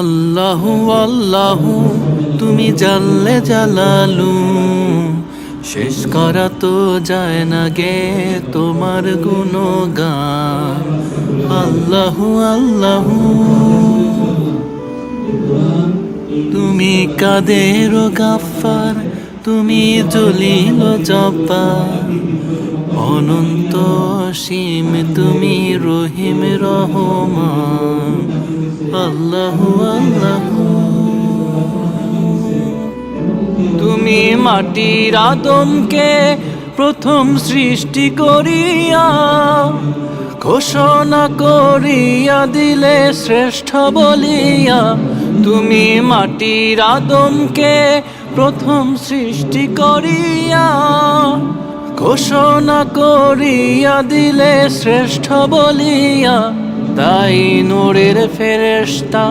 আল্লাহু আল্লাহু তুমি জাল্লে জালালু, শেষ করা তো যায় না গে তোমার গুণগান। আল্লাহু আল্লাহু তুমি কাদের গাফফার, তুমি জলিল জব্বার, অনন্ত অসীম তুমি রহিম রহমান। আল্লাহু আল্লাহু তুমি মাটির আদমকে প্রথম সৃষ্টি করিয়া ঘোষণা করিয়া দিলে শ্রেষ্ঠ বলিয়া। তুমি মাটির আদমকে প্রথম সৃষ্টি করিয়া ঘোষণা করিয়া দিলে শ্রেষ্ঠ বলিয়া। তাই নূরের ফেরেশতা